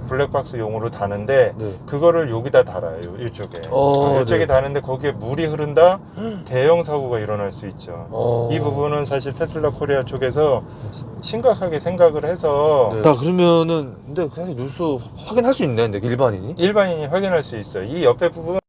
블랙박스용으로 다는데 네. 그거를 여기다 달아요. 이쪽에. 이쪽에 네. 다는데 거기에 물이 흐른다? 대형 사고가 일어날 수 있죠. 이 부분은 사실 테슬라 코리아 쪽에서 심각하게 생각을 해서 네. 자, 그러면은 근데 사실 누수 확인할 수 있네. 근데 일반인이? 일반인이 확인할 수 있어요. 이 옆에 부분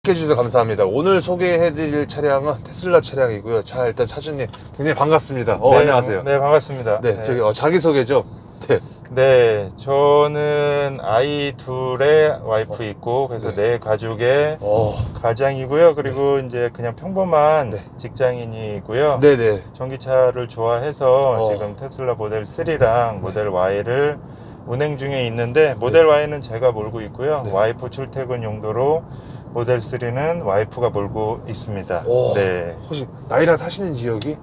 해주셔서 감사합니다. 오늘 소개해드릴 차량은 테슬라 차량이고요. 자, 일단 차주님 굉장히 반갑습니다. 네, 안녕하세요. 네, 반갑습니다. 네, 저기 자기소개죠. 네. 네, 저는 아이 둘의 와이프 있고 그래서 네. 내 가족의 가장이고요. 그리고 이제 그냥 평범한 네. 직장인이고요. 네네. 전기차를 좋아해서 어. 지금 테슬라 모델 3랑 모델 Y를 운행 중에 있는데 네. 모델 Y는 제가 몰고 있고요. 네. 와이프 출퇴근 용도로 모델 3는 와이프가 몰고 있습니다. 네. 혹시 나이랑 사시는 지역이?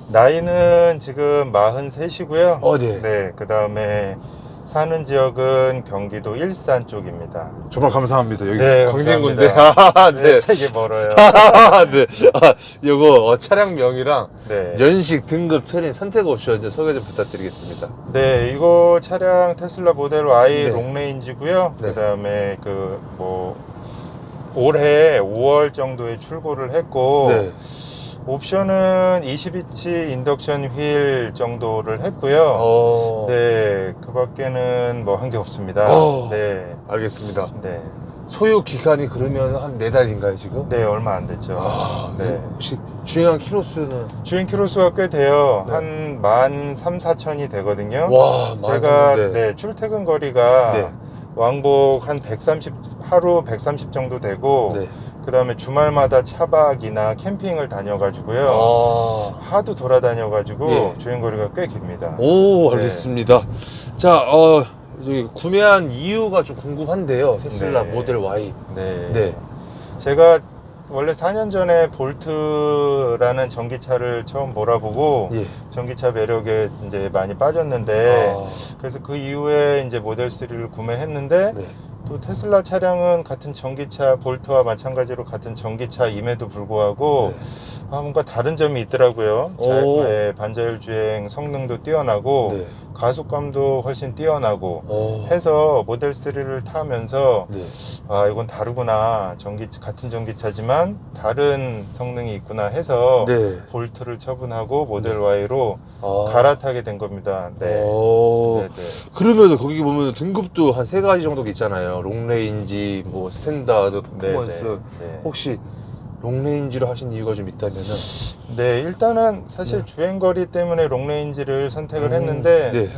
나이는 지금 43이고요. 네. 네, 그 다음에 사는 지역은 경기도 일산 쪽입니다. 정말 감사합니다. 여기 네, 광진구인데. 감사합니다. 네. 네, 되게 멀어요. 네. 요거 차량명이랑 네. 연식, 등급, 트레인, 선택 옵션 이제 소개 좀 부탁드리겠습니다. 네, 이거 차량 테슬라 모델 Y 네. 롱레인지고요. 네. 그 다음에 올해 5월 정도에 출고를 했고, 네. 옵션은 20인치 인덕션 휠 정도를 했고요. 네, 그 밖에는 뭐 한 게 없습니다. 네. 알겠습니다. 네. 소요 기간이 그러면 한 4달인가요, 지금? 네, 얼마 안 됐죠. 네. 혹시 주행한 키로수는? 주행 키로수가 꽤 돼요. 네. 한 13,000~14,000이 되거든요. 와, 제가 많은데. 네, 출퇴근 거리가 네. 왕복 한 130, 하루 130 정도 되고, 네. 그 다음에 주말마다 차박이나 캠핑을 다녀가지고요. 하도 돌아다녀가지고 예. 주행거리가 꽤 깁니다. 오, 네. 알겠습니다. 자, 저기 구매한 이유가 좀 궁금한데요. 테슬라 네. 모델 Y. 네. 네. 제가 원래 4년 전에 볼트라는 전기차를 처음 몰아보고 예. 전기차 매력에 이제 많이 빠졌는데 그래서 그 이후에 이제 모델 3를 구매했는데 네. 또 테슬라 차량은 같은 전기차 볼트와 마찬가지로 같은 전기차임에도 불구하고 네. 뭔가 다른 점이 있더라고요. 반자율 주행 성능도 뛰어나고 네. 가속감도 훨씬 뛰어나고 해서 모델 3를 타면서 네. 이건 다르구나. 같은 전기차지만 다른 성능이 있구나 해서 네. 볼트를 처분하고 모델 네. Y로 갈아타게 된 겁니다. 네. 네, 네. 그러면 거기 보면 등급도 한 3가지 정도가 있잖아요. 롱레인지, 뭐 스탠다드, 퍼포먼스. 네, 네. 혹시 롱레인지로 하신 이유가 좀 있다면은? 네, 일단은 사실 네. 주행거리 때문에 롱레인지를 선택을 했는데 네.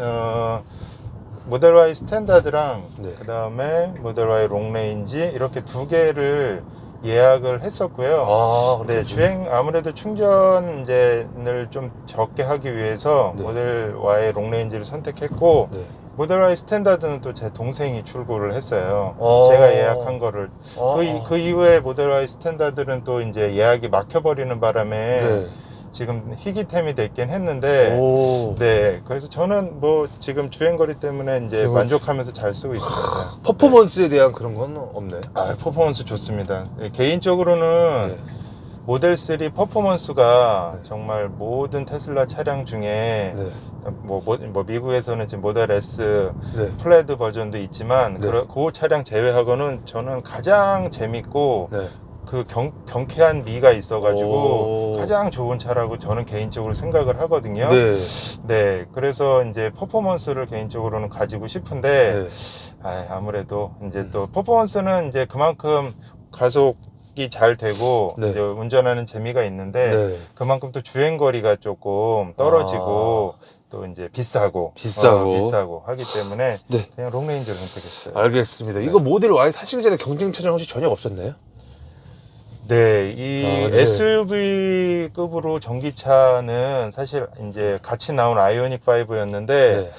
모델 Y 스탠다드랑 네. 그 다음에 모델 Y 롱레인지 이렇게 두 개를 예약을 했었고요. 네, 아무래도 충전을 좀 적게 하기 위해서 네. 모델 Y 롱레인지를 선택했고, 네. 모델 Y 스탠다드는 또 제 동생이 출고를 했어요. 제가 예약한 거를. 그 이후에 모델 Y 스탠다드는 또 이제 예약이 막혀버리는 바람에 네. 지금 희귀템이 됐긴 했는데, 네, 그래서 저는 뭐 지금 주행거리 때문에 이제 만족하면서 잘 쓰고 있습니다. 퍼포먼스에 대한 그런 건 없네. 퍼포먼스 좋습니다. 네, 개인적으로는 네. 모델 3 퍼포먼스가 네. 정말 모든 테슬라 차량 중에 네. 뭐 미국에서는 지금 모델 S 네. 플래드 버전도 있지만 네. 그 차량 제외하고는 저는 가장 재밌고 네. 그 경쾌한 미가 있어가지고 오. 가장 좋은 차라고 저는 개인적으로 생각을 하거든요. 네. 네, 그래서 이제 퍼포먼스를 개인적으로는 가지고 싶은데 네. 아무래도 이제 또 퍼포먼스는 이제 그만큼 가속이 잘 되고 네. 이제 운전하는 재미가 있는데 네. 그만큼 또 주행 거리가 조금 떨어지고 또 이제 비싸고 비싸고 하기 때문에 네. 그냥 롱레인저를 선택했어요. 알겠습니다. 네. 이거 모델 Y 사시기 전에 경쟁 차량 혹시 전혀 없었나요? 네, 이 네. SUV급으로 전기차는 사실 이제 같이 나온 아이오닉 5였는데 네.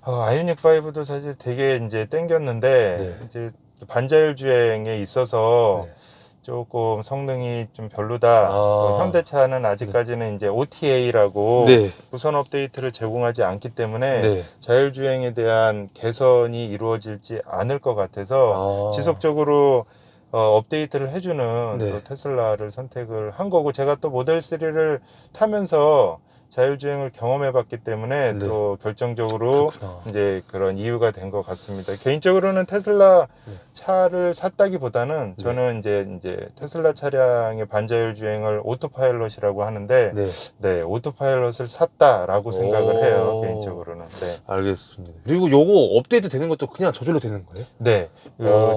아이오닉 5도 사실 되게 이제 땡겼는데 네. 이제 반자율 주행에 있어서 네. 조금 성능이 좀 별로다. 아. 또 현대차는 아직까지는 이제 OTA라고 네. 무선 업데이트를 제공하지 않기 때문에 네. 자율주행에 대한 개선이 이루어지지 않을 것 같아서 지속적으로 업데이트를 해주는 네. 또 테슬라를 선택을 한 거고, 제가 또 모델 3를 타면서 자율주행을 경험해 봤기 때문에 네. 또 결정적으로 그렇구나. 이제 그런 이유가 된 것 같습니다. 개인적으로는 테슬라 네. 차를 샀다기보다는 네. 저는 이제 테슬라 차량의 반자율 주행을 오토파일럿이라고 하는데 네. 네, 오토파일럿을 샀다라고 생각을 해요, 오. 개인적으로는. 네. 알겠습니다. 그리고 요거 업데이트 되는 것도 그냥 저절로 되는 거예요? 네.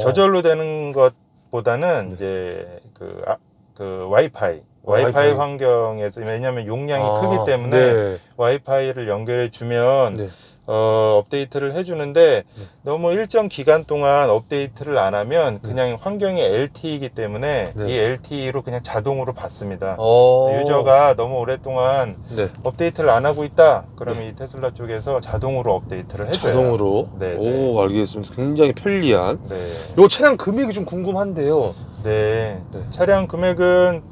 저절로 되는 것보다는 네. 이제 그 와이파이 와이파이. 환경에서, 왜냐하면 용량이 크기 때문에 네. 와이파이를 연결해 주면 네. 업데이트를 해주는데 네. 너무 일정 기간 동안 업데이트를 안 하면 그냥 환경이 LTE이기 때문에 네. 이 LTE로 그냥 자동으로 받습니다. 오. 유저가 너무 오랫동안 네. 업데이트를 안 하고 있다 그러면 네. 이 테슬라 쪽에서 자동으로 업데이트를 해줘요. 자동으로. 네, 오, 알겠습니다. 굉장히 편리한. 네. 요 차량 금액이 좀 궁금한데요. 네. 네. 차량 금액은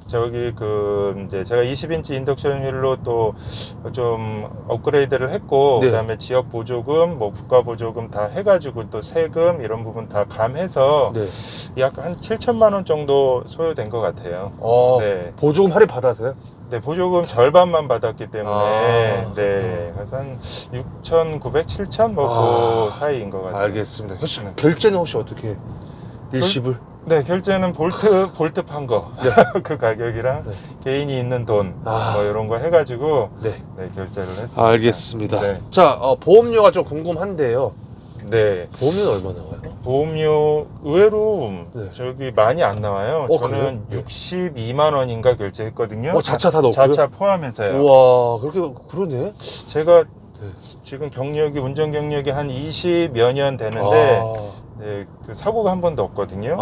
이제 제가 20인치 인덕션 휠로 또 좀 업그레이드를 했고, 네. 그다음에 지역 보조금, 뭐 국가 보조금 다 해가지고 또 세금 이런 부분 다 감해서 네. 약 한 7천만 원 정도 소요된 것 같아요. 네. 보조금 할인 받아서요? 네, 보조금 절반만 받았기 때문에 네, 그렇구나. 그래서 한 6,900, 7,000 뭐 그 사이인 것 같아요. 알겠습니다. 혹시 네. 결제는 혹시 어떻게? 일시불? 네, 결제는 볼트 판 거. 네. 그 가격이랑 네. 개인이 있는 돈, 아. 뭐 이런 거 해가지고 네. 네, 결제를 했습니다. 알겠습니다. 네. 자, 보험료가 좀 궁금한데요. 네. 보험료는 얼마 나와요? 보험료 의외로 네. 저기 많이 안 나와요. 저는 그래요? 62만 원인가 결제했거든요. 자차 다 넣고요? 자차 포함해서요. 우와, 그러네. 제가 네. 지금 운전 경력이 한 20여 년 되는데 네, 그 사고가 한 번도 없거든요.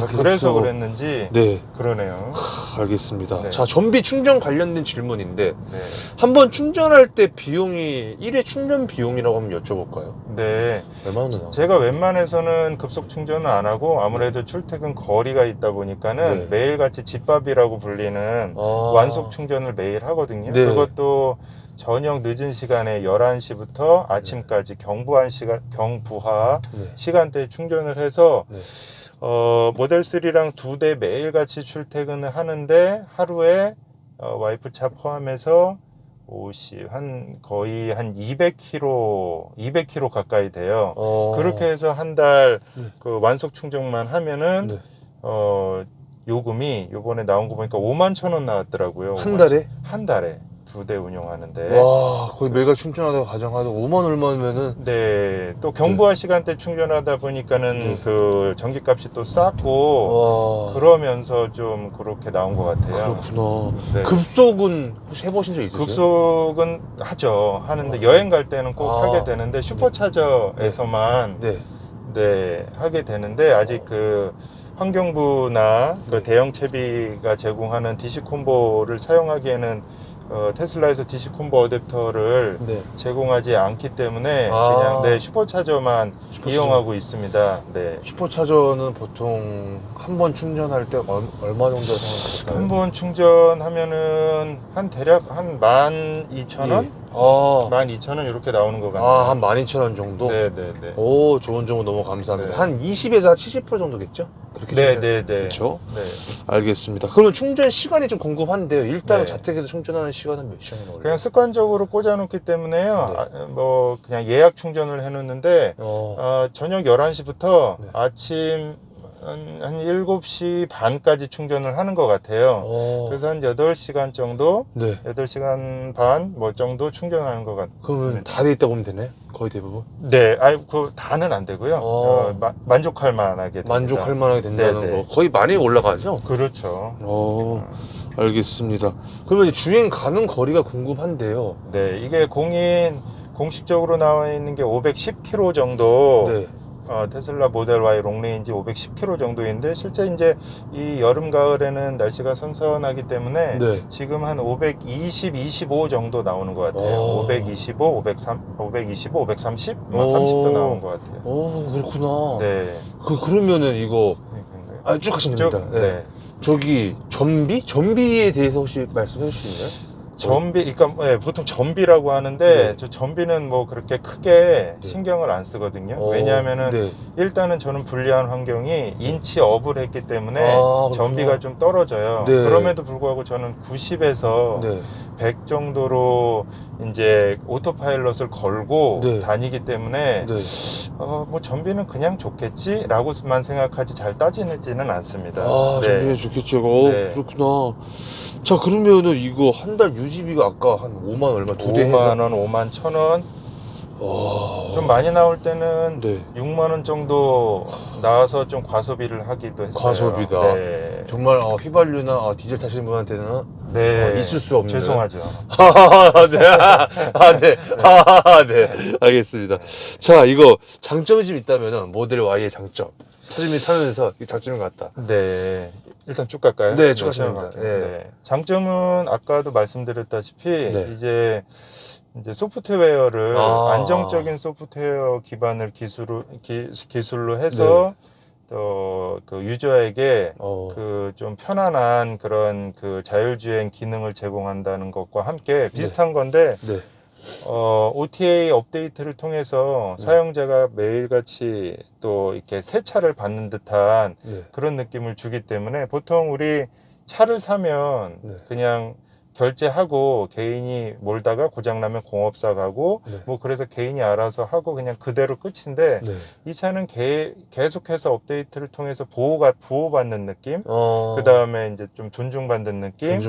그래서 그랬는지 네. 그러네요. 알겠습니다. 네. 자, 전비 충전 관련된 질문인데 네. 한번 충전할 때 비용이 1회 충전 비용이라고 한번 여쭤볼까요? 네. 얼마 정도 나와요? 제가 웬만해서는 급속 충전을 안 하고 아무래도 출퇴근 거리가 있다 보니까는 네. 매일같이 집밥이라고 불리는 완속 충전을 매일 하거든요. 네. 그것도 저녁 늦은 시간에 11시부터 아침까지 경부하 네. 시간대에 충전을 해서 네. 모델 3랑 2대 매일같이 출퇴근을 하는데 하루에 와이프 차 포함해서 거의 한 200km 가까이 돼요. 그렇게 해서 한 달 그 완속 충전만 하면은 네. 요금이 요번에 나온 거 보니까 51,000원 나왔더라고요. 한 달에? 한 달에 2대 운영하는데. 와, 거의 매일 충전하다가 가정하다 5만 얼마면은. 네, 또 경부하 시간대 충전하다 보니까는 네. 그 전기값이 또 쌌고 와. 그러면서 좀 그렇게 나온 것 같아요. 그렇구나. 네. 급속은 혹시 해보신 적 있으세요? 급속은 하는데 여행 갈 때는 꼭 하게 되는데 슈퍼차저에서만 네. 하게 되는데 아직 그 환경부나 그 네. 대형 채비가 제공하는 DC 콤보를 사용하기에는 테슬라에서 DC 콤보 어댑터를 네. 제공하지 않기 때문에 그냥 슈퍼차저만 이용하고 있습니다. 네. 슈퍼차저는 보통 한 번 충전할 때 얼마 정도 생각할까요? 한 번 충전하면은 대략 한 12,000원? 예. 12,000원 이렇게 나오는 것 같네요. 한 12,000원 정도? 네네네. 오, 좋은 정보 너무 감사합니다. 네. 한 20에서 70% 정도겠죠? 그렇게 네네네. 그렇죠? 네. 알겠습니다. 그러면 충전 시간이 좀 궁금한데요. 일단 네. 자택에서 충전하는 시간은 몇 시간 걸려요? 그냥 습관적으로 꽂아놓기 때문에요. 네. 그냥 예약 충전을 해놓는데 저녁 11시부터 네. 아침 한 7시 반까지 충전을 하는 것 같아요. 그래서 한 8시간 정도, 네. 8시간 반 뭐 정도 충전하는 것 같습니다. 그러면 다 돼 있다 보면 되네? 거의 대부분? 네, 그 다는 안 되고요. 만족할 만하게 됩니다. 만족할 만하게 된다는 네네. 거. 거의 많이 올라가죠? 그렇죠. 알겠습니다. 그러면 이제 주행 가는 거리가 궁금한데요. 네, 이게 공식적으로 나와 있는 게 510km 정도. 네. 테슬라 모델 Y 롱레인지 510km 정도인데 실제 이제 이 여름 가을에는 날씨가 선선하기 때문에 네. 지금 한 520, 25 정도 나오는 것 같아요. 525, 525, 530, 30도 나오는 것 같아요. 그렇구나. 네. 그러면은 이거 쭉 하시면 됩니다. 네. 저기 전비에 대해서 혹시 말씀해 주실 수 있나요? 전비, 그러니까 보통 전비라고 하는데 네. 저 전비는 뭐 그렇게 크게 네. 신경을 안 쓰거든요. 왜냐하면은 네. 일단은 저는 불리한 환경이 인치업을 했기 때문에 그렇구나. 전비가 좀 떨어져요. 네. 그럼에도 불구하고 저는 90에서 네. 100 정도로 이제 오토파일럿을 걸고 네. 다니기 때문에 네. 뭐 전비는 그냥 좋겠지라고만 생각하지 잘 따지지는 않습니다. 전비가 좋겠죠. 네. 그렇구나. 자, 그러면은 이거 한 달 유지비가 아까 한 5만 얼마, 2대 5만 원, 5만 1,000원. 좀 많이 나올 때는 네. 6만 원 정도 나와서 좀 과소비를 하기도 했어요. 과소비다. 네. 정말 휘발유나 디젤 타시는 분한테는 네. 있을 수 없는. 죄송하죠. 네. 네. 알겠습니다. 자, 이거 장점이 좀 있다면은 모델 Y의 장점. 차주민이 타면서 이 장점인 것 같다. 네. 일단 쭉 갈까요? 네, 쭉 하시면 됩니다. 네. 장점은 아까도 말씀드렸다시피 네. 이제 소프트웨어를 안정적인 소프트웨어 기반을 기술로 해서 그 유저에게 그 좀 편안한 그런 그 자율주행 기능을 제공한다는 것과 함께 비슷한 건데 OTA 업데이트를 통해서 사용자가 매일같이 또 이렇게 새 차를 받는 듯한 그런 느낌을 주기 때문에 보통 우리 차를 사면 그냥 결제하고 개인이 몰다가 고장나면 공업사 가고 뭐 그래서 개인이 알아서 하고 그냥 그대로 끝인데 이 차는 계속해서 업데이트를 통해서 보호받는 느낌, 그 다음에 이제 좀 존중받는 느낌,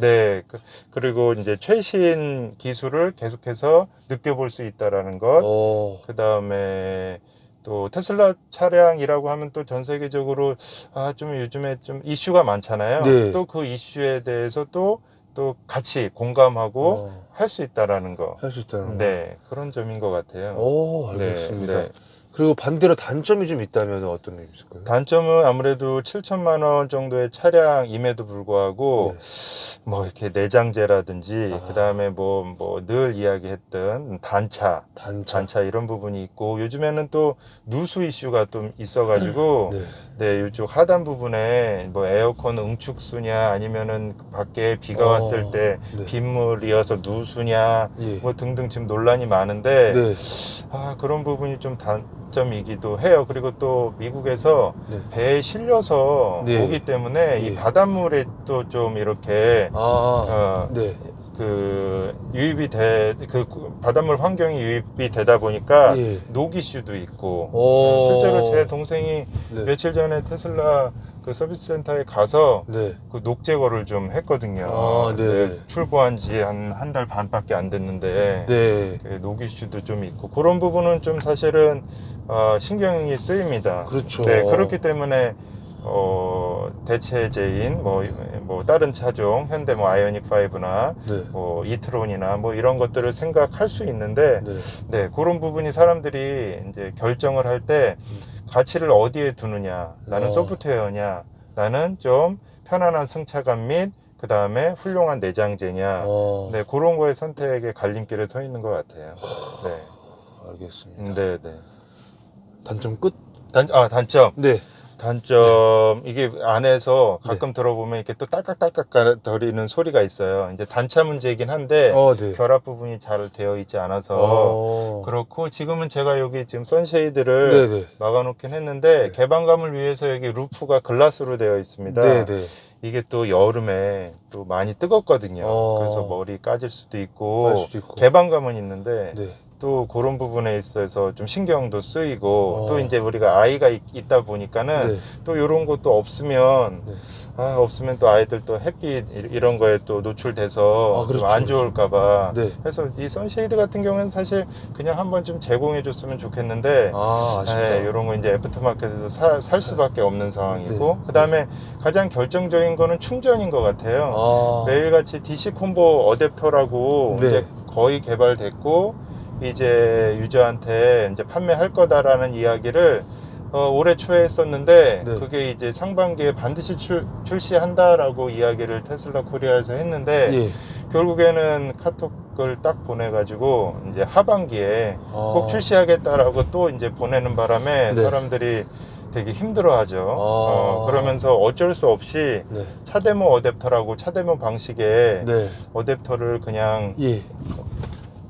네, 그리고 이제 최신 기술을 계속해서 느껴볼 수 있다라는 것, 그 다음에 또 테슬라 차량이라고 하면 또 전 세계적으로 좀 요즘에 좀 이슈가 많잖아요. 또 그 이슈에 대해서 또 같이 공감하고 할 수 있다라는 거. 할 수 있다는 네, 그런 점인 것 같아요. 알겠습니다. 네. 그리고 반대로 단점이 좀 있다면 어떤 게 있을까요? 단점은 아무래도 7천만 원 정도의 차량임에도 불구하고 뭐 이렇게 내장재라든지 그 다음에 뭐 늘 이야기했던 단차 이런 부분이 있고 요즘에는 또 누수 이슈가 좀 있어가지고 네, 이쪽 하단 부분에 뭐 에어컨 응축수냐 아니면은 밖에 비가 왔을 때 빗물이어서 누수냐 뭐 등등 지금 논란이 많은데 그런 부분이 좀 단점이기도 해요. 그리고 또 미국에서 배에 실려서 오기 때문에 이 바닷물에 또 좀 이렇게 그 바닷물 환경이 유입이 되다 보니까 녹 이슈도 있고 실제로 제 동생이 며칠 전에 테슬라 그 서비스 센터에 가서 그 녹 제거를 좀 했거든요. 출고한 지 한 달 반밖에 안 됐는데 그 녹 이슈도 좀 있고 그런 부분은 좀 사실은 신경이 쓰입니다. 그렇죠. 네, 그렇기 때문에 대체제인 뭐 다른 차종 현대 뭐 아이오닉 5나 뭐 이트론이나 뭐 이런 것들을 생각할 수 있는데 네, 그런 부분이 사람들이 이제 결정을 할 때 가치를 어디에 두느냐, 나는 소프트웨어냐, 나는 좀 편안한 승차감 및 그 다음에 훌륭한 내장재냐, 네, 그런 거에 선택의 갈림길에 서 있는 것 같아요. 네. 알겠습니다. 네. 단점 끝? 단점. 네. 단점 이게 안에서 가끔 들어보면 이렇게 또 딸깍딸깍 거리는 소리가 있어요. 이제 단차 문제이긴 한데 결합 부분이 잘 되어 있지 않아서 그렇고 지금은 제가 여기 지금 선쉐이드를 막아놓긴 했는데 개방감을 위해서 여기 루프가 글라스로 되어 있습니다. 이게 또 여름에 또 많이 뜨겁거든요. 그래서 머리 까질 수도 있고 개방감은 있는데 또 그런 부분에 있어서 좀 신경도 쓰이고 또 이제 우리가 아이가 있다 보니까는 네. 또 이런 것도 없으면 네. 없으면 또 아이들 또 햇빛 이런 거에 또 노출돼서 그렇죠, 좀 안 좋을까봐. 네. 그래서 이 선쉐이드 같은 경우는 사실 그냥 한번 좀 제공해줬으면 좋겠는데 아쉽다. 이런 거 이제 애프터마켓에서 살 수밖에 없는 상황이고 네. 그 다음에 가장 결정적인 거는 충전인 것 같아요. 매일같이 DC 콤보 어댑터라고 네. 이제 거의 개발됐고 이제 유저한테 이제 판매할 거다라는 이야기를 올해 초에 했었는데 네. 그게 이제 상반기에 반드시 출시한다라고 이야기를 테슬라 코리아에서 했는데 예. 결국에는 카톡을 딱 보내가지고 이제 하반기에 꼭 출시하겠다라고 또 이제 보내는 바람에 네. 사람들이 되게 힘들어하죠. 그러면서 어쩔 수 없이 네. 차데모 어댑터라고 차데모 방식의 네. 어댑터를 그냥 예.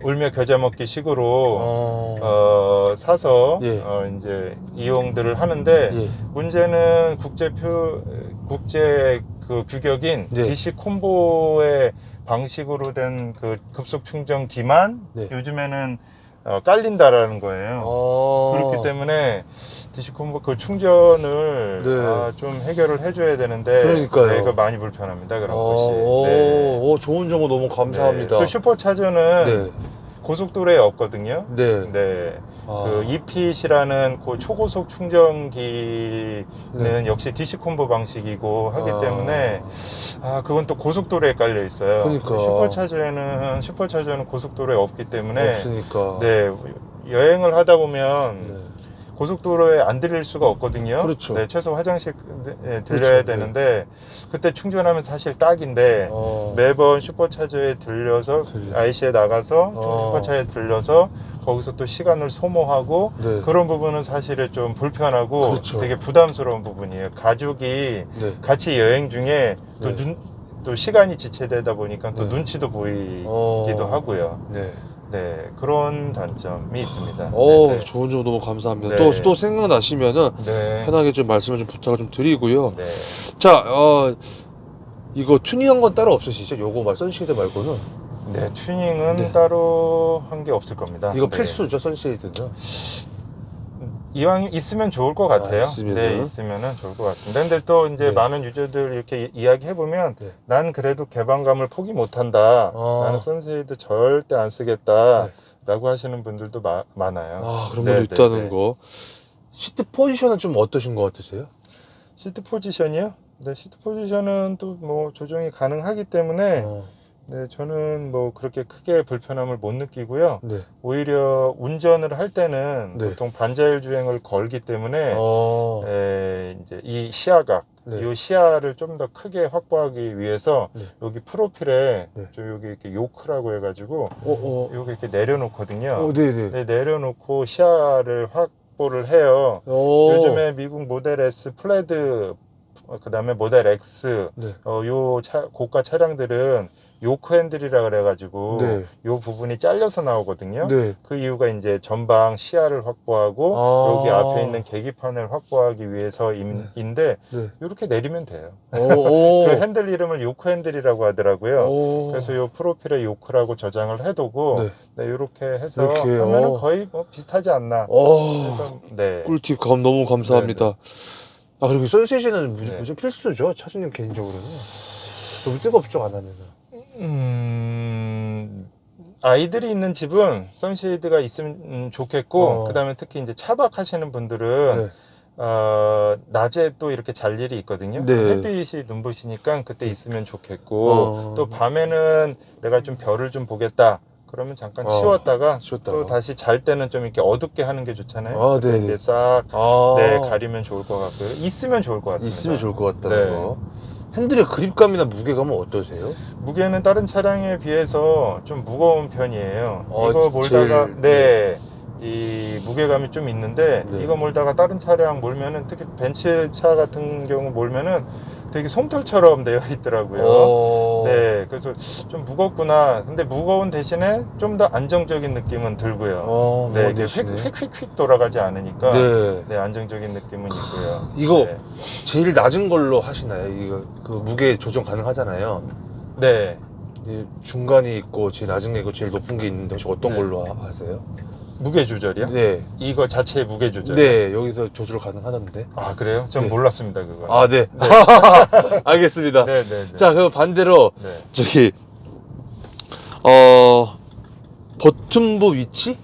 울며 겨자 먹기 식으로 사서 예. 이제 이용들을 하는데 예. 문제는 국제 그 규격인 네. DC 콤보의 방식으로 된 그 급속 충전기만 네. 요즘에는 깔린다라는 거예요. 그렇기 때문에 DC 콤보 그 충전을 네. 좀 해결을 해줘야 되는데 그러니까요. 이거 많이 불편합니다. 그런 것이. 네. 좋은 정보 너무 감사합니다. 네. 또 슈퍼차저는 네. 고속도로에 없거든요. 네. 네. 그 ePit이라는 그 초고속 충전기는 네. 역시 DC 콤보 방식이고 하기 때문에 그건 또 고속도로에 깔려 있어요. 그러니까. 슈퍼차저는 고속도로에 없기 때문에 없으니까. 네. 여행을 하다 보면 네. 고속도로에 안 들릴 수가 없거든요. 그렇죠. 네, 최소 화장실 들려야 그렇죠. 되는데 그때 충전하면 사실 딱인데 매번 슈퍼차저에 들려서 IC에 나가서 슈퍼차에 들려서 거기서 또 시간을 소모하고 네. 그런 부분은 사실은 좀 불편하고 그렇죠. 되게 부담스러운 부분이에요. 가족이 네. 같이 여행 중에 또, 네. 또 시간이 지체되다 보니까 또 네. 눈치도 보이기도 하고요. 네. 네, 그런 단점이 있습니다. 좋은 정보 너무 감사합니다. 네. 또 생각나시면은 네. 편하게 좀 말씀을 좀 부탁을 좀 드리고요. 네. 자, 이거 튜닝한 건 따로 없으시죠? 요거 선쉐이드 말고는? 네, 튜닝은 네. 따로 한 게 없을 겁니다. 이거 네. 필수죠, 선쉐이드는? 이왕 있으면 좋을 것 같아요. 네, 있으면은 좋을 것 같습니다. 근데 또 이제 네. 많은 유저들 이렇게 이야기해 보면 네. 난 그래도 개방감을 포기 못 한다. 나는 선쉐이드 절대 안 쓰겠다. 라고 하시는 분들도 많아요. 그런 분도 있다는 거. 시트 포지션은 좀 어떠신 것 같으세요? 시트 포지션이요? 네, 시트 포지션은 또 뭐 조정이 가능하기 때문에 네, 저는 뭐 그렇게 크게 불편함을 못 느끼고요. 네. 오히려 운전을 할 때는 네. 보통 반자율 주행을 걸기 때문에 이제 이 시야각, 네. 이 시야를 좀 더 크게 확보하기 위해서 네. 여기 프로필에 네. 여기 이렇게 요크라고 해가지고 여기 이렇게 내려놓거든요. 네네. 네, 내려놓고 시야를 확보를 해요. 요즘에 미국 모델 S 플래드 그 다음에 모델 X 네. 고가 차량들은 요크 핸들이라 그래가지고 네. 요 부분이 잘려서 나오거든요. 네. 그 이유가 이제 전방 시야를 확보하고 여기 앞에 있는 계기판을 확보하기 위해서인데 네. 이렇게 내리면 돼요. 그 핸들 이름을 요크 핸들이라고 하더라고요. 그래서 요 프로필에 요크라고 저장을 해두고 네, 이렇게 해서 이렇게요. 하면은 거의 뭐 비슷하지 않나. 그래서 네. 꿀팁 너무 감사합니다. 네, 네. 그리고 선셋에는 네. 무조건 필수죠. 차주님 개인적으로는. 너무 뜨겁죠, 안 하면은. 아이들이 있는 집은 선쉐이드가 있으면 좋겠고 그 다음에 특히 이제 차박 하시는 분들은 낮에 또 이렇게 잘 일이 있거든요. 네. 햇빛이 눈부시니까 그때 있으면 좋겠고 또 밤에는 내가 좀 별을 좀 보겠다 그러면 잠깐 치웠다가 또 다시 잘 때는 좀 이렇게 어둡게 하는 게 좋잖아요. 그때 이제 싹 가리면 좋을 것 같고요. 있으면 좋을 것 같습니다. 있으면 좋을 것 같다는 거. 핸들의 그립감이나 무게감은 어떠세요? 무게는 다른 차량에 비해서 좀 무거운 편이에요. 이거 몰다가 이 무게감이 좀 있는데 이거 몰다가 다른 차량 몰면은 특히 벤츠차 같은 경우 몰면은 되게 솜털처럼 되어 있더라고요. 네, 그래서 좀 무겁구나. 근데 무거운 대신에 좀 더 안정적인 느낌은 들고요. 네, 이게 휙휙휙 돌아가지 않으니까 네, 안정적인 느낌은 있고요. 이거 제일 낮은 걸로 하시나요? 이거 그 무게 조정 가능하잖아요. 네. 중간이 있고 제일 낮은 게 있고 제일 높은 게 있는데 혹시 어떤 네. 걸로 하세요? 무게 조절이요? 네. 이거 자체의 무게 조절. 네, 여기서 조절 가능하던데. 아 그래요? 전 네. 몰랐습니다 그거. 아, 네. 알겠습니다. 네네네. 자, 그럼 반대로 네. 저기 버튼부 위치?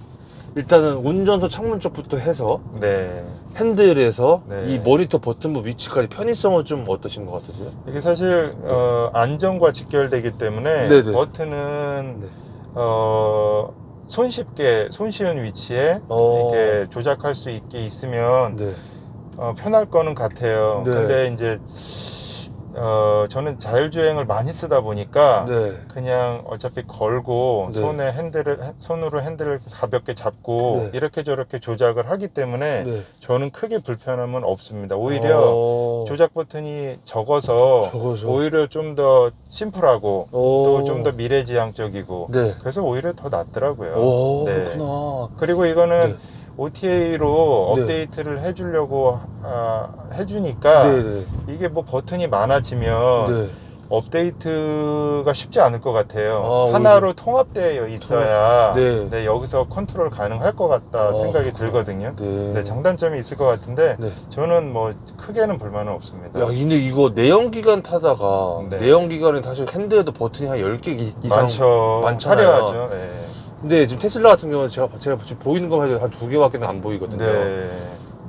일단은 운전석 창문 쪽부터 해서 네. 핸들에서 네. 이 모니터 버튼부 위치까지 편의성은 좀 어떠신 것 같으세요? 이게 사실 안전과 직결되기 때문에 네네. 버튼은 네. 손쉬운 위치에 어. 이렇게 조작할 수 있게 있으면 네. 편할 거는 같아요. 네. 근데 이제 저는 자율주행을 많이 쓰다 보니까 네. 그냥 어차피 걸고 네. 손으로 핸들을 가볍게 잡고 네. 이렇게 저렇게 조작을 하기 때문에 네. 저는 크게 불편함은 없습니다. 오히려 조작 버튼이 적어서 오히려 좀 더 심플하고 또 좀 더 미래지향적이고 네. 그래서 오히려 더 낫더라고요. 오, 네. 그렇구나. 그리고 이거는 네. OTA로 네. 업데이트를 해주려고 해주니까 네네. 이게 뭐 버튼이 많아지면 네. 업데이트가 쉽지 않을 것 같아요. 아, 하나로 오히려. 통합되어 있어야 네. 네, 여기서 컨트롤 가능할 것 같다 생각이 들거든요. 네. 네, 장단점이 있을 것 같은데 네. 저는 뭐 크게는 불만은 없습니다. 야, 근데 이거 내연기관 타다가 네. 내연기관에 사실 핸드에도 버튼이 한 10개 이상 많잖아요. 화려하죠. 네. 근데 지금 테슬라 같은 경우는 제가 지금 보이는 것만 해도 한 2개밖에 안 보이거든요. 네.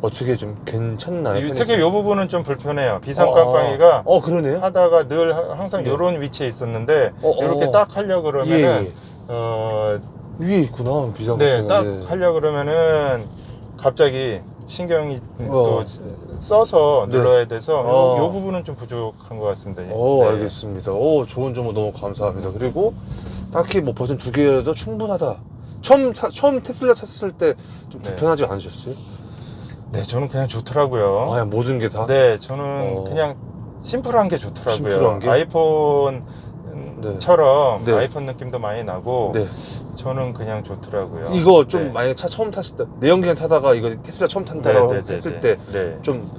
어떻게 좀 괜찮나요? 특히 이 부분은 좀 불편해요. 비상 깜빡이가 그러네요. 하다가 늘 항상 네. 이런 위치에 있었는데 이렇게 어. 딱 하려 그러면은 예. 위에 있구나, 비상 네, 딱 네. 하려 그러면은 갑자기 신경이 어. 또 써서 네. 눌러야 돼서 요 어. 부분은 좀 부족한 것 같습니다. 네. 알겠습니다. 좋은 정보 너무 감사합니다. 그리고 딱히 뭐 버튼 2개여도 충분하다. 처음 테슬라 샀을 때 좀 네. 불편하지 않으셨어요? 네, 저는 그냥 좋더라고요. 아, 모든 게 다? 네, 저는 그냥 심플한 게 좋더라고요. 심플한 게? 아이폰처럼 네. 아이폰 느낌도 많이 나고 네. 저는 그냥 좋더라고요. 이거 좀 네. 만약에 차 처음 탔을 때 내연기관 타다가 이거 테슬라 처음 탄다고 했을 때 좀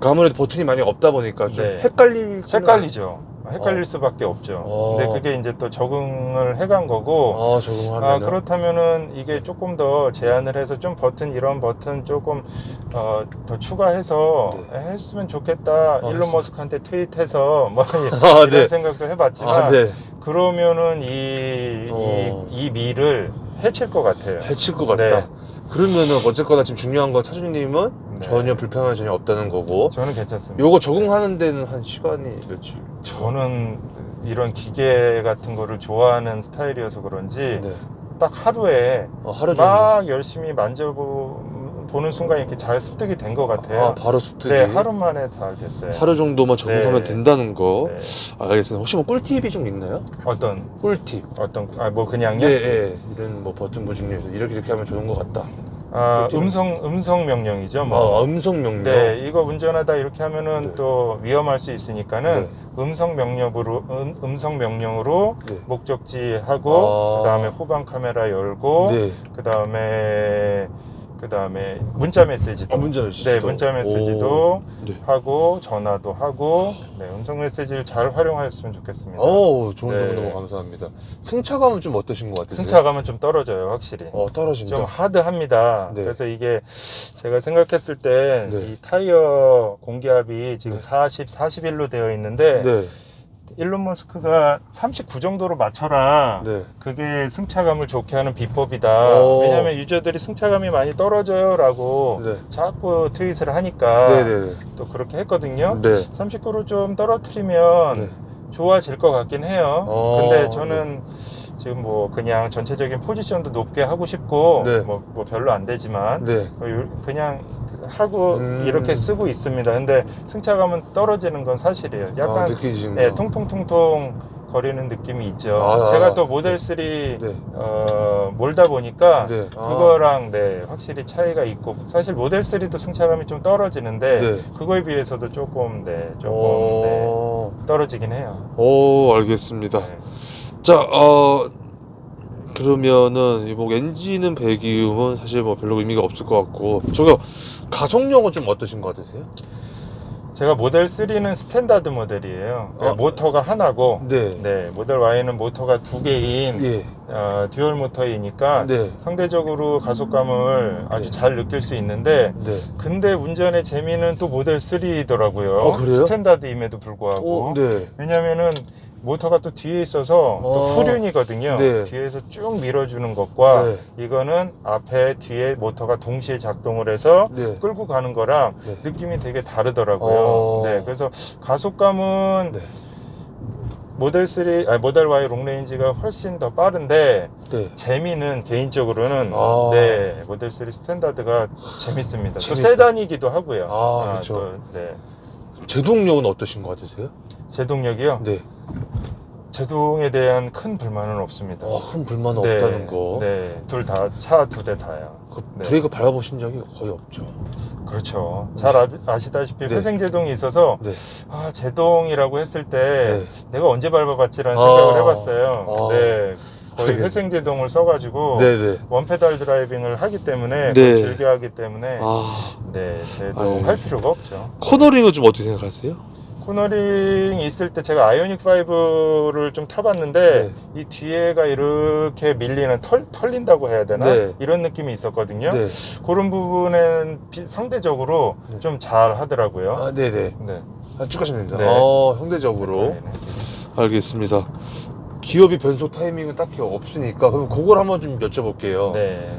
아무래도 버튼이 많이 없다 보니까 좀 네. 헷갈리죠. 헷갈릴 수밖에 없죠. 근데 그게 이제 또 적응을 해간 거고 적응하면 그렇다면은 이게 조금 더 제한을 해서 좀 이런 버튼 조금 더 추가해서 했으면 좋겠다. 일론 머스크한테 트윗해서 뭐 이런 네. 생각도 해봤지만 네. 그러면은 이 미를 해칠 것 같아요. 해칠 것 같다. 네. 그러면은 어쨌거나 지금 중요한 건 차주님은 네. 전혀 불편함이 전혀 없다는 거고 저는 괜찮습니다. 요거 적응하는 데는 한 시간이 며칠? 저는 이런 기계 같은 거를 좋아하는 스타일이어서 그런지 네. 딱 하루에 하루 종일 막 열심히 만져보는 순간 이렇게 잘 습득이 된 것 같아요. 바로 습득이? 네, 하루 만에 다 됐어요. 하루 정도만 적응하면 네. 된다는 거. 네. 알겠습니다. 혹시 뭐 꿀팁이 좀 있나요? 어떤 꿀팁. 뭐 그냥요? 네. 이런 뭐 버튼부 중에서 이렇게 하면 좋은 것 같다. 음성 명령이죠. 뭐. 음성 명령. 네, 이거 운전하다 이렇게 하면은 네. 또 위험할 수 있으니까는 음성 명령으로 네. 목적지 하고 그다음에 후방 카메라 열고 네. 그다음에 문자 메시지도 문자 메시지도. 네, 문자 메시지도 네. 하고 전화도 하고 네, 음성 메시지를 잘 활용하였으면 좋겠습니다. 좋은 정보 네. 너무 감사합니다. 승차감은 좀 어떠신 것 같으세요? 승차감은 좀 떨어져요, 확실히. 떨어진다. 좀 하드합니다. 네. 그래서 이게 제가 생각했을 때 네. 이 타이어 공기압이 지금 네. 41로 되어 있는데 네. 일론 머스크가 39 정도로 맞춰라. 네. 그게 승차감을 좋게 하는 비법이다. 왜냐하면 유저들이 승차감이 많이 떨어져요 라고 네. 자꾸 트윗을 하니까 네네. 또 그렇게 했거든요. 네. 39로 좀 떨어뜨리면 네. 좋아질 것 같긴 해요. 근데 저는 네. 지금 뭐 그냥 전체적인 포지션도 높게 하고 싶고 네. 뭐 별로 안 되지만 네. 그냥 하고 이렇게 쓰고 있습니다. 근데 승차감은 떨어지는 건 사실이에요. 약간 느끼시군요. 통통통통 거리는 느낌이 있죠. 제가 또 모델 3 네. 몰다 보니까 네. 그거랑 확실히 차이가 있고 사실 모델 3도 승차감이 좀 떨어지는데 네. 그거에 비해서도 조금 떨어지긴 해요. 알겠습니다. 네. 자, 그러면은 뭐 엔진은 배기음은 사실 뭐 별로 의미가 없을 것 같고 저거 가속력은 좀 어떠신 것 같으세요? 제가 모델 3는 스탠다드 모델이에요. 그러니까 모터가 하나고, 네. 네, 모델 Y는 모터가 두 개인 예. 듀얼 모터이니까 네. 상대적으로 가속감을 아주 네. 잘 느낄 수 있는데, 네. 근데 운전의 재미는 또 모델 3더라고요. 그래요? 스탠다드임에도 불구하고. 네. 왜냐면은 모터가 또 뒤에 있어서 또 후륜이거든요. 네. 뒤에서 쭉 밀어주는 것과 네. 이거는 앞에 뒤에 모터가 동시에 작동을 해서 네. 끌고 가는 거랑 네. 느낌이 되게 다르더라고요. 네, 그래서 가속감은 네. 모델 Y 롱레인지가 훨씬 더 빠른데 네. 재미는 개인적으로는 네, 모델 3 스탠다드가 재밌습니다. 또 재밌다. 세단이기도 하고요. 그렇죠. 또, 네. 제동력은 어떠신 것 같으세요? 제동력이요? 네. 제동에 대한 큰 불만은 없습니다. 큰 불만은 네, 없다는 거. 네, 둘 다, 차 두 대 다요. 네. 브레이크 밟아보신 적이 거의 없죠. 그렇죠. 잘 아시다시피 네. 회생제동이 있어서 네. 제동이라고 했을 때 네. 내가 언제 밟아봤지라는 생각을 해봤어요. 네, 거의 알겠네. 회생제동을 써가지고 네네. 원페달 드라이빙을 하기 때문에 네. 그걸 즐겨 하기 때문에 네, 제동 할 필요가 없죠. 코너링은 좀 어떻게 생각하세요? 코너링 있을 때 제가 아이오닉 5를 좀 타봤는데 이 뒤에가 이렇게 밀리는 털린다고 해야 되나? 네. 이런 느낌이 있었거든요. 네. 그런 부분은 상대적으로 네. 좀 잘 하더라고요. 네네. 네. 쭉 가시면 됩니다. 네. 상대적으로. 네. 알겠습니다. 기어비 변속 타이밍은 딱히 없으니까 그럼 그걸 한번 좀 여쭤볼게요. 네.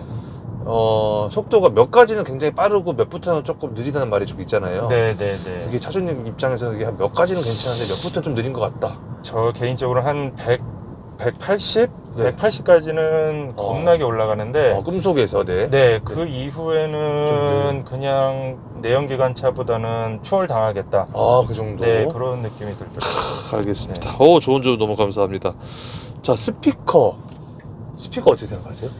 속도가 몇 가지는 굉장히 빠르고 몇 부터는 조금 느리다는 말이 좀 있잖아요. 네네네. 그게 차주님 입장에서는 이게 한 몇 가지는 괜찮은데 몇 부터는 좀 느린 것 같다. 저 개인적으로 한 180? 네. 180까지는 겁나게 올라가는데 꿈속에서 네, 그 이후에는 그냥 내연기관차보다는 추월당하겠다. 그 정도? 네, 그런 느낌이 들더라고요. 알겠습니다. 좋은 조언 너무 감사합니다. 자, 스피커 어떻게 생각하세요?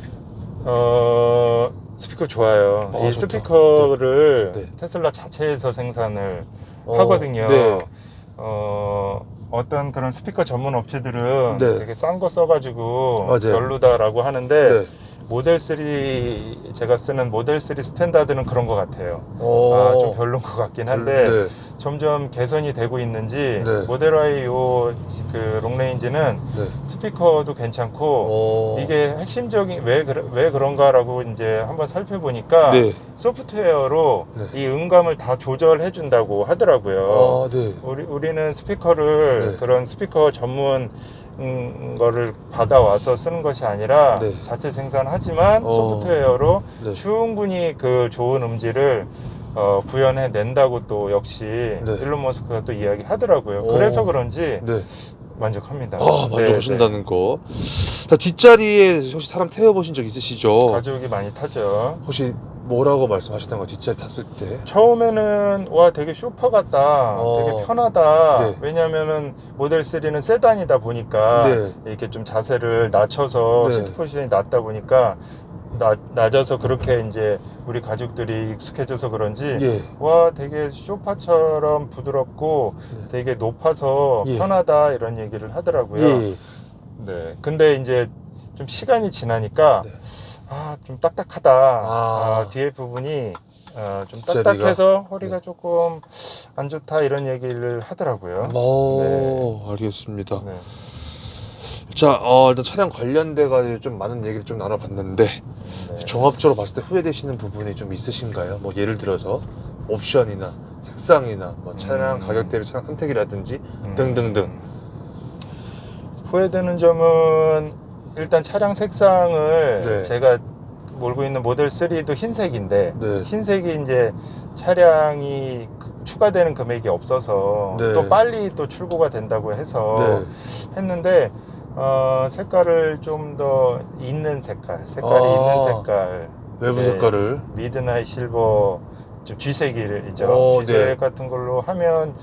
스피커 좋아요. 이 좋다. 스피커를 네. 테슬라 자체에서 생산을 하거든요. 네. 어떤 그런 스피커 전문 업체들은 네. 되게 싼 거 써가지고 맞아요. 별로다라고 하는데 네. 모델 3 제가 쓰는 모델 3 스탠다드는 그런 것 같아요. 좀 별론 것 같긴 한데 네. 점점 개선이 되고 있는지 네. 모델 Y 그 롱레인지는 네. 스피커도 괜찮고 이게 핵심적인 왜 그런가라고 이제 한번 살펴보니까 네. 소프트웨어로 네. 이 음감을 다 조절해 준다고 하더라고요. 네. 우리는 스피커를 네. 그런 스피커 전문 거를 받아와서 쓰는 것이 아니라 네. 자체 생산하지만 소프트웨어로 네. 충분히 그 좋은 음질을 구현해 낸다고 또 역시 일론 머스크가 또 이야기하더라고요. 그래서 그런지 네. 만족합니다. 만족하신다는 거. 자, 뒷자리에 혹시 사람 태워보신 적 있으시죠? 가족이 많이 타죠. 혹시 뭐라고 말씀하셨던 거 뒷자리 탔을 때? 처음에는 와 되게 쇼파 같다, 되게 편하다. 네. 왜냐면은 모델 3는 세단이다 보니까 네. 이렇게 좀 자세를 낮춰서 네. 시트 포지션이 낮다 보니까 낮아서 그렇게 이제 우리 가족들이 익숙해져서 그런지 와 되게 쇼파처럼 부드럽고 되게 높아서 편하다 이런 얘기를 하더라고요. 네. 근데 이제 좀 시간이 지나니까 좀 딱딱하다. 뒤에 부분이 좀 딱딱해서 허리가 조금 안 좋다 이런 얘기를 하더라고요. 알겠습니다. 네. 자, 일단 차량 관련돼 가지고 좀 많은 얘기를 좀 나눠봤는데 종합적으로 봤을 때 후회되시는 부분이 좀 있으신가요? 뭐 예를 들어서 옵션이나 색상이나 뭐 차량 가격 대비 차량 선택이라든지 등등등. 후회되는 점은 일단 차량 색상을 제가 몰고 있는 모델 3도 흰색인데 흰색이 이제 차량이 추가되는 금액이 없어서 또 빨리 또 출고가 된다고 해서 했는데 색깔을 좀 더 있는 색깔이 있는 색깔 외부 색깔을 미드나잇 실버 좀 G색이죠. G색 같은 걸로 하면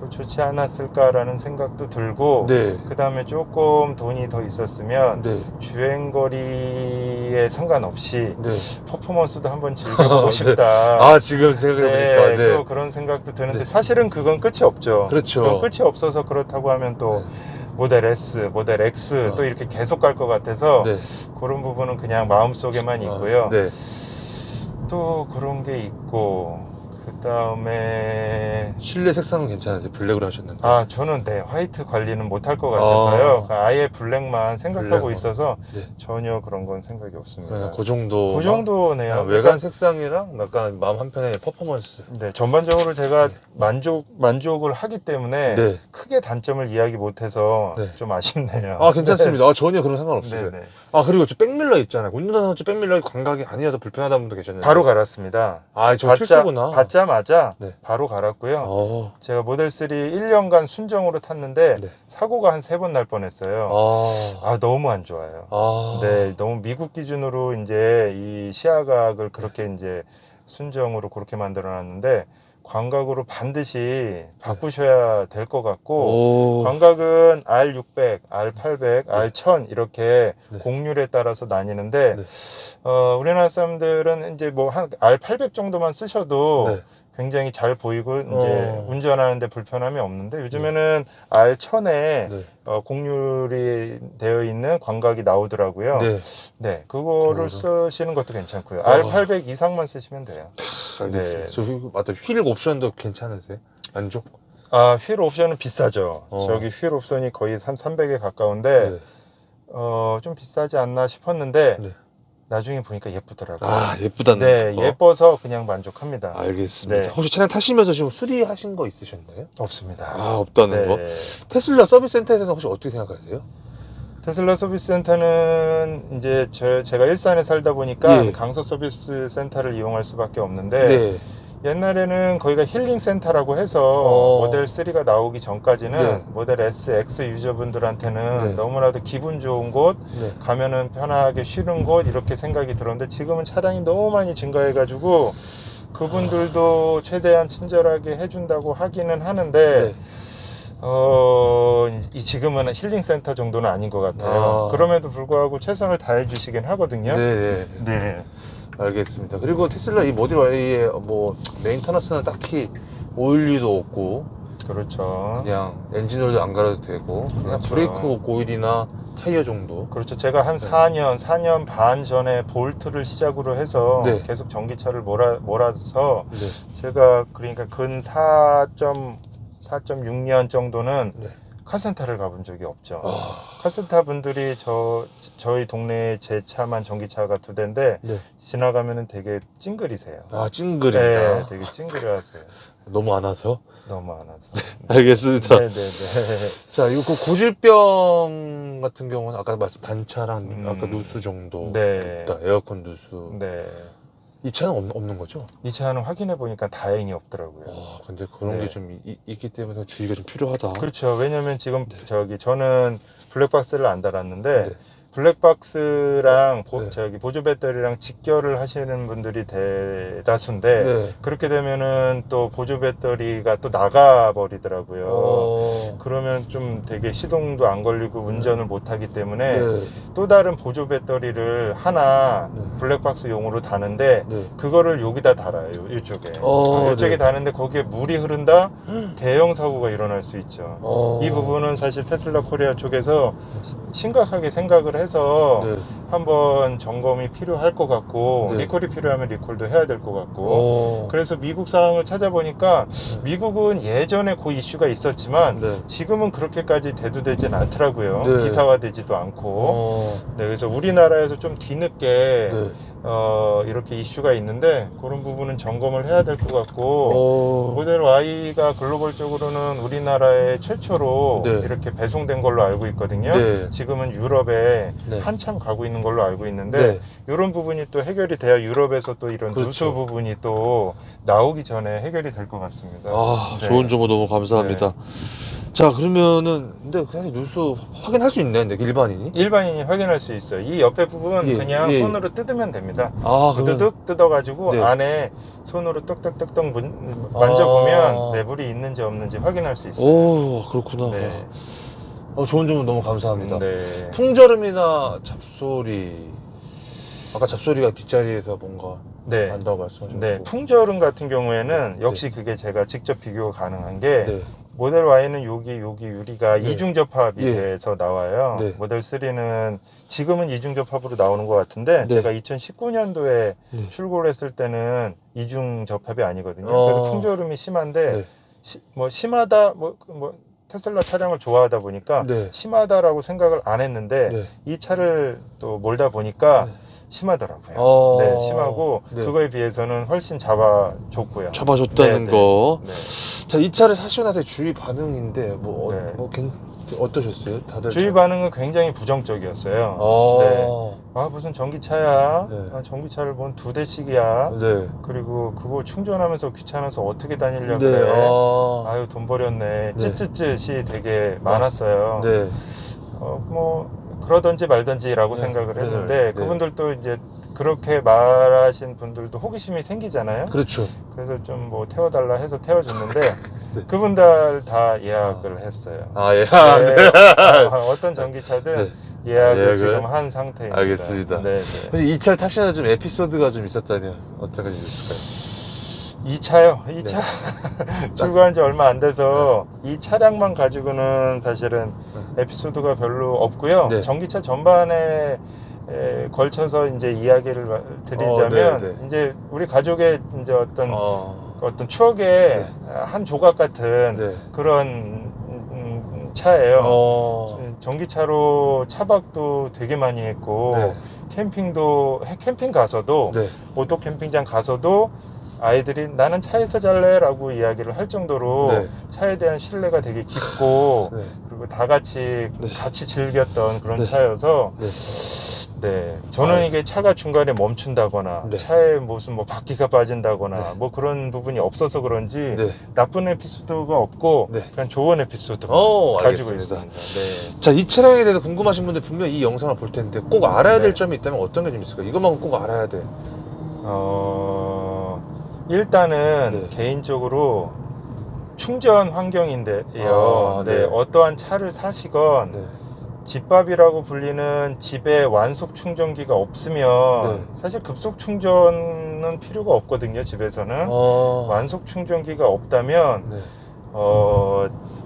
더 좋지 않았을까라는 생각도 들고 그 다음에 조금 돈이 더 있었으면 주행거리에 상관없이 퍼포먼스도 한번 즐겨보고 싶다. 지금 생각해보니까 또 그런 생각도 드는데 사실은 그건 끝이 없죠. 그렇죠. 끝이 없어서 그렇다고 하면 또 모델 S, 모델 X 또 이렇게 계속 갈 것 같아서 그런 부분은 그냥 마음속에만 있고요. 또 그런 게 있고 그다음에 실내 색상은 괜찮으세요? 블랙으로 하셨는데. 아 저는 네 화이트 관리는 못할 것 같아서요. 아예 블랙만 생각하고 블랙만. 있어서 네. 전혀 그런 건 생각이 없습니다. 그냥 그 정도. 그 정도네요. 외관 그러니까, 색상이랑 약간 마음 한편의 퍼포먼스. 네, 전반적으로 제가 네. 만족을 하기 때문에 네. 크게 단점을 이야기 못해서 네. 좀 아쉽네요. 아, 괜찮습니다. 아, 전혀 그런 상관 없으세요. 네, 네. 아, 그리고 저 백밀러 있잖아요. 운전하는 선수 백밀러 광각이 아니어서 불편하다는 분도 계셨는데. 바로 갈았습니다. 아, 저 필수구나. 받자마자 네. 바로 갈았고요. 어. 제가 모델 3 1년간 순정으로 탔는데 네. 사고가 한 3번 날 뻔했어요. 아. 너무 안 좋아요. 아. 네, 너무 미국 기준으로 이제 이 시야각을 그렇게 이제 순정으로 그렇게 만들어 놨는데 광각으로 반드시 바꾸셔야 될 것 같고, 오. 광각은 R600, R800, R1000 이렇게 네. 곡률에 따라서 나뉘는데 네. 우리나라 사람들은 이제 뭐 한 R800 정도만 쓰셔도 네. 굉장히 잘 보이고 이제 운전하는데 불편함이 없는데 요즘에는 R1000에 네. 곡률이 되어 있는 광각이 나오더라고요. 네. 네, 그거를 쓰시는 것도 괜찮고요. R800 이상만 쓰시면 돼요. 알겠습니다. 네. 저 맞다. 휠 옵션도 괜찮으세요? 만족? 휠 옵션은 비싸죠. 저기 휠 옵션이 거의 한 300에 가까운데 네. 좀 비싸지 않나 싶었는데 네. 나중에 보니까 예쁘더라고요. 아, 예쁘다는 네, 거. 예뻐서 그냥 만족합니다. 알겠습니다. 네. 혹시 차량 타시면서 지금 수리하신 거 있으셨나요? 없습니다. 아, 없다는 네. 거. 테슬라 서비스 센터에서는 혹시 어떻게 생각하세요? 테슬라 서비스 센터는 이제 제가 일산에 살다 보니까 예. 강서 서비스 센터를 이용할 수밖에 없는데 네. 옛날에는 거기가 힐링 센터라고 해서 모델 3가 나오기 전까지는 네. 모델 S, X 유저분들한테는 네. 너무나도 기분 좋은 곳, 네. 가면은 편하게 쉬는 곳 이렇게 생각이 들었는데 지금은 차량이 너무 많이 증가해가지고 그분들도 최대한 친절하게 해준다고 하기는 하는데 네. 지금은 힐링 센터 정도는 아닌 것 같아요. 그럼에도 불구하고 최선을 다해 주시긴 하거든요. 네. 네. 알겠습니다. 그리고 테슬라 이 모델 Y의 뭐 메인터넌스는 딱히 오일류도 없고 그렇죠. 그냥 엔진오일도 안 갈아도 되고 그냥 그렇죠. 브레이크 오일이나 타이어 정도. 그렇죠. 제가 한 4년 반 전에 볼트를 시작으로 해서 네. 계속 전기차를 몰아서 네. 제가 그러니까 근 4.6년 정도는 네. 카센터를 가본 적이 없죠. 카센터 분들이 저희 동네에 제 차만 전기차가 2대인데 네. 지나가면은 되게 찡그리세요. 아, 찡그린다. 네, 되게 찡그려하세요. 너무 안 와서? 너무 안 와서. 알겠습니다. 네네네. 자, 이거 그 고질병 같은 경우는 아까 말씀 단차랑 아까 누수 정도 네. 있다. 에어컨 누수. 네. 이 차는 없는 거죠? 이 차는 확인해 보니까 다행히 없더라고요. 근데 그런 네. 게 좀 있기 때문에 주의가 좀 필요하다. 그렇죠. 왜냐면 지금 네. 저는 블랙박스를 안 달았는데 네. 블랙박스랑 네. 보조 배터리랑 직결을 하시는 분들이 대다수인데 네. 그렇게 되면은 또 보조 배터리가 또 나가 버리더라고요. 그러면 좀 되게 시동도 안 걸리고 운전을 못 하기 때문에 네. 또 다른 보조 배터리를 하나 네. 블랙박스용으로 다는데 네. 그거를 여기다 달아요. 이쪽에. 이쪽에 네. 다는데 거기에 물이 흐른다? 대형 사고가 일어날 수 있죠. 이 부분은 사실 테슬라 코리아 쪽에서 심각하게 생각을 해서 네. 한번 점검이 필요할 것 같고 네. 리콜이 필요하면 리콜도 해야 될 것 같고 그래서 미국 상황을 찾아보니까 미국은 예전에 그 이슈가 있었지만 네. 지금은 그렇게까지 대두되진 않더라고요. 네. 기사화되지도 않고 네, 그래서 우리나라에서 좀 뒤늦게 네. 이렇게 이슈가 있는데 그런 부분은 점검을 해야 될 것 같고 모델 Y가 글로벌적으로는 우리나라에 최초로 네. 이렇게 배송된 걸로 알고 있거든요. 네. 지금은 유럽에 네. 한참 가고 있는 걸로 알고 있는데 네. 이런 부분이 또 해결이 돼야 유럽에서 또 이런 그렇죠. 누수 부분이 또 나오기 전에 해결이 될 것 같습니다. 네. 좋은 정보 너무 감사합니다. 자, 그러면은 근데 그냥 누수 확인할 수 있네, 근데 일반인이? 일반인이 확인할 수 있어요. 이 옆에 부분 예, 그냥 예. 손으로 뜯으면 됩니다. 그러면- 드득 뜯어가지고 네. 안에 손으로 떡떡떡떡 만져보면 네, 물이 있는지 없는지 확인할 수 있어요. 오, 그렇구나. 네. 좋은 정보 너무 감사합니다. 네. 풍절음이나 잡소리, 아까 잡소리가 뒷자리에서 뭔가 네. 난다고 말씀하셨고. 네, 풍절음 같은 경우에는 역시 그게 제가 직접 비교가 가능한 게 네. 모델 Y는 여기 유리가 네. 이중 접합이 예. 돼서 나와요. 네. 모델 3는 지금은 이중 접합으로 나오는 것 같은데 네. 제가 2019년도에 네. 출고를 했을 때는 이중 접합이 아니거든요. 어. 그래서 풍조음이 심한데 네. 뭐 심하다 테슬라 차량을 좋아하다 보니까 네. 심하다라고 생각을 안 했는데 네. 이 차를 또 몰다 보니까 네. 심하더라고요. 어. 네, 심하고 네. 그거에 비해서는 훨씬 잡아줬고요. 잡아줬다는 네, 거. 네. 자, 이 차를 사시고 나서 주위 반응인데 네. 어떠셨어요? 다들 주위 반응은 굉장히 부정적이었어요. 네. 아 무슨 전기차야? 네. 아, 전기차를 뭔 2대씩이야? 네. 그리고 그거 충전하면서 귀찮아서 어떻게 다니려 네. 그래? 아. 아유 돈 버렸네. 네. 찌찌찌이 되게 많았어요. 네. 뭐 그러든지 말든지라고 네. 생각을 네. 했는데 네. 그분들도 이제 그렇게 말하신 분들도 호기심이 생기잖아요. 그렇죠. 그래서 좀 뭐 태워달라 해서 태워줬는데 네. 그분들 다 예약을 했어요. 아, 예. 네. 어떤 전기차든 네. 예약을 예약을? 지금 한 상태입니다. 알겠습니다. 네, 혹시 이 차를 타시면서 좀 에피소드가 좀 있었다면 어떤 게 있을까요? 이 차요? 이 네. 차 출고한 지 얼마 안 돼서 이 차량만 가지고는 사실은 에피소드가 별로 없고요. 네. 전기차 전반에 걸쳐서 이제 이야기를 드리자면 네, 네. 이제 우리 가족의 이제 어떤 추억의 네. 한 조각 같은 네. 그런 차예요. 네. 전기차로 차박도 되게 많이 했고 네. 캠핑 가서도 네. 오토 캠핑장 가서도 아이들이 나는 차에서 잘래라고 이야기를 할 정도로 네. 차에 대한 신뢰가 되게 깊고 네. 그리고 다 같이 즐겼던 그런 네. 차여서 네. 네, 저는 이게 차가 중간에 멈춘다거나 네. 차에 무슨 뭐 바퀴가 빠진다거나 네. 뭐 그런 부분이 없어서 그런지 네. 나쁜 에피소드가 없고 네. 그냥 좋은 에피소드 가지고 알겠습니다. 있습니다. 네. 자, 이 차량에 대해서 궁금하신 분들 분명 이 영상을 볼 텐데 꼭 알아야 될 네. 점이 있다면 어떤 게 좀 있을까요? 이것만 꼭 알아야 돼. 일단은 네. 개인적으로 충전 환경인데요. 아, 네. 네. 어떠한 차를 사시건 네. 집밥이라고 불리는 집에 완속 충전기가 없으면 네. 사실 급속 충전은 필요가 없거든요. 집에서는 완속 충전기가 없다면 네.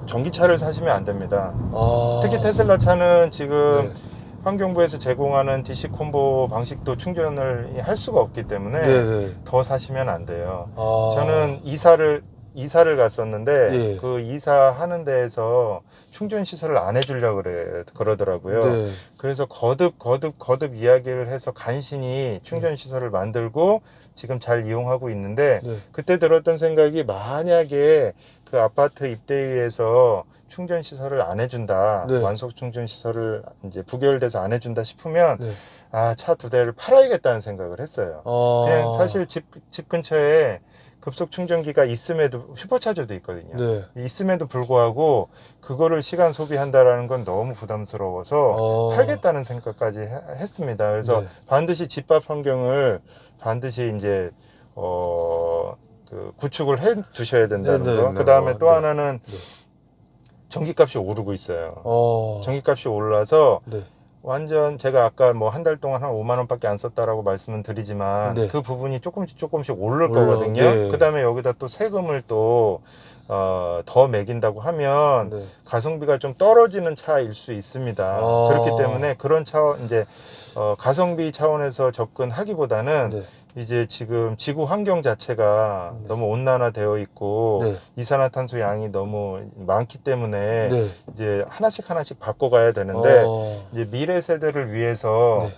전기차를 사시면 안 됩니다. 아. 특히 테슬라 차는 지금 네. 환경부에서 제공하는 DC 콤보 방식도 충전을 할 수가 없기 때문에 네. 더 사시면 안 돼요. 아. 저는 이사를 갔었는데 예. 그 이사하는 데에서 충전 시설을 안 해주려고 그러더라고요. 네. 그래서 거듭 이야기를 해서 간신히 충전 시설을 만들고 지금 잘 이용하고 있는데 네. 그때 들었던 생각이 만약에 그 아파트 입대위에서 충전 시설을 안 해준다, 네. 완속 충전 시설을 이제 부결돼서 안 해준다 싶으면 네. 차 2대를 팔아야겠다는 생각을 했어요. 그냥 사실 집 근처에 급속 충전기가 있음에도 슈퍼차저도 있거든요. 네. 있음에도 불구하고 그거를 시간 소비한다라는 건 너무 부담스러워서 팔겠다는 생각까지 했습니다. 그래서 네. 반드시 집밥 환경을 반드시 이제 그 구축을 해 두셔야 된다는 네, 네, 거. 네. 그 다음에 또 네. 하나는 네. 전기값이 오르고 있어요. 전기값이 올라서 네. 완전 제가 아까 뭐 한 달 동안 한 5만 원밖에 안 썼다라고 말씀은 드리지만 네. 그 부분이 조금씩 오를 거거든요. 네. 그 다음에 여기다 또 세금을 또 더 매긴다고 하면 네. 가성비가 좀 떨어지는 차일 수 있습니다. 그렇기 때문에 그런 이제 가성비 차원에서 접근하기보다는 네. 이제 지금 지구 환경 자체가 네. 너무 온난화되어 있고 네. 이산화탄소 양이 너무 많기 때문에 네. 이제 하나씩 바꿔가야 되는데 이제 미래 세대를 위해서 네.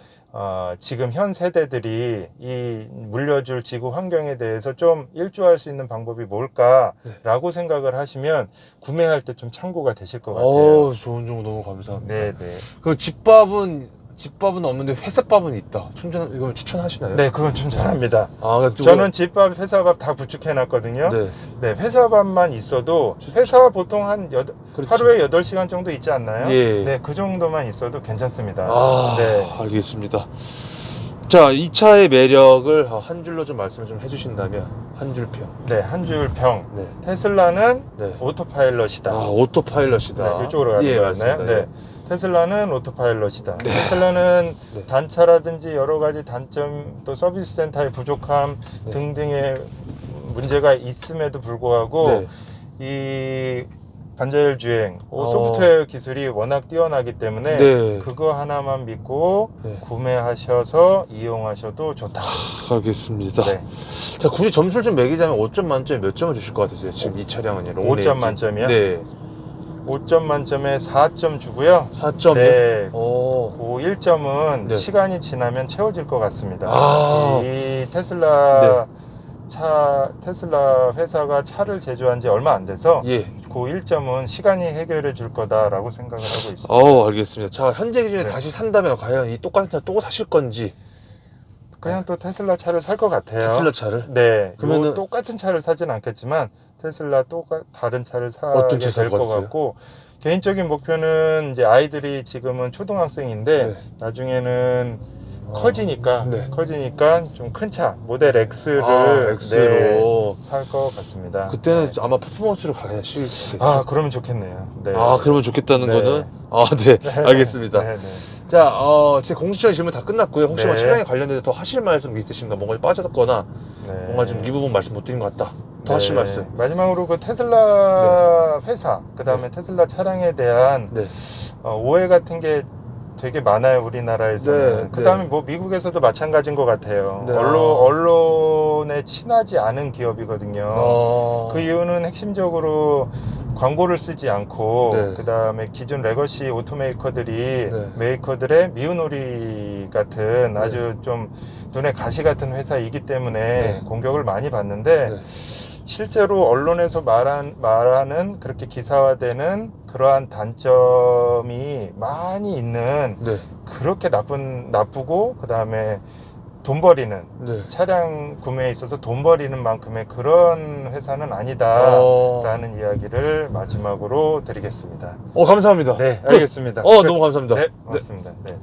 지금 현 세대들이 이 물려줄 지구 환경에 대해서 좀 일조할 수 있는 방법이 뭘까라고 생각을 하시면 구매할 때 좀 참고가 되실 것 같아요. 좋은 정보 너무 감사합니다. 네. 그 집밥은 없는데 회사밥은 있다. 이걸 추천하시나요? 네, 그건 추천합니다. 그러니까 저는 집밥, 회사밥 다 구축해 놨거든요. 네. 네, 회사밥만 있어도 회사 보통 한 그렇죠. 하루에 8시간 정도 있지 않나요? 예. 네, 그 정도만 있어도 괜찮습니다. 네. 알겠습니다. 자, 이 차의 매력을 한 줄로 좀 말씀을 좀 해주신다면 한 줄평. 네, 한 줄 평. 네. 테슬라는 네. 오토파일럿이다. 오토파일럿이다. 네, 이쪽으로 가는 거였나요? 맞습니다. 네. 테슬라는 오토파일럿이다. 네. 테슬라는 네. 단차라든지 여러 가지 단점, 또 서비스 센터의 부족함 등등의 문제가 있음에도 불구하고 이 반자율 주행, 어. 소프트웨어 기술이 워낙 뛰어나기 때문에 네. 그거 하나만 믿고 네. 구매하셔서 이용하셔도 좋다. 알겠습니다. 네. 자, 굳이 점수를 좀 매기자면 5점 만점에 몇 점을 주실 것 같으세요? 지금 이 차량은요. 5점 만점이요? 네. 5점 만점에 4점 주고요. 4점이요? 네. 오. 그 1점은 네. 시간이 지나면 채워질 것 같습니다. 아. 이 테슬라 테슬라 회사가 차를 제조한 지 얼마 안 돼서 예. 그 1점은 시간이 해결해 줄 거다라고 생각을 하고 있습니다. 알겠습니다. 자, 현재 기준에 네. 다시 산다면 과연 이 똑같은 차 또 사실 건지. 그냥 또 테슬라 차를 살 것 같아요. 테슬라 차를? 네. 그러면은 요 똑같은 차를 사진 않겠지만 테슬라 다른 차를 어떤 사게 차 살 될 것 것 같아요? 같고, 개인적인 목표는 이제 아이들이 지금은 초등학생인데 네. 나중에는 커지니까 네. 좀 큰 차 모델 X를 X로. 살 것 같습니다. 그때는 네. 아마 퍼포먼스로 가시겠죠. 그러면 좋겠네요. 네. 그러면 좋겠다는 네. 거는? 네. 알겠습니다. 네, 네. 자, 제 공식적인 질문 다 끝났고요. 혹시 뭐 네. 차량에 관련돼서 더 하실 말씀 있으신가? 뭔가 빠졌거나 네. 뭔가 좀 이 부분 말씀 못 드린 것 같다. 더 하실 네. 말씀. 마지막으로 그 테슬라 회사, 그 다음에 테슬라 차량에 대한 네. 오해 같은 게 되게 많아요, 우리나라에서는. 네, 그 다음에 네. 뭐 미국에서도 마찬가지인 것 같아요. 네. 언론에 친하지 않은 기업이거든요. 그 이유는 핵심적으로 광고를 쓰지 않고, 네. 그 다음에 기존 레거시 오토메이커들이 네. 메이커들의 미운오리 같은 네. 아주 좀 눈에 가시 같은 회사이기 때문에 네. 공격을 많이 받는데, 네. 실제로 언론에서 말하는 그렇게 기사화되는 그러한 단점이 많이 있는, 네. 그렇게 나쁘고 그 다음에 돈 버리는, 네. 차량 구매에 있어서 돈 버리는 만큼의 그런 회사는 아니다 라는 이야기를 마지막으로 드리겠습니다. 감사합니다. 네, 알겠습니다. 너무 감사합니다. 네, 고맙습니다. 네.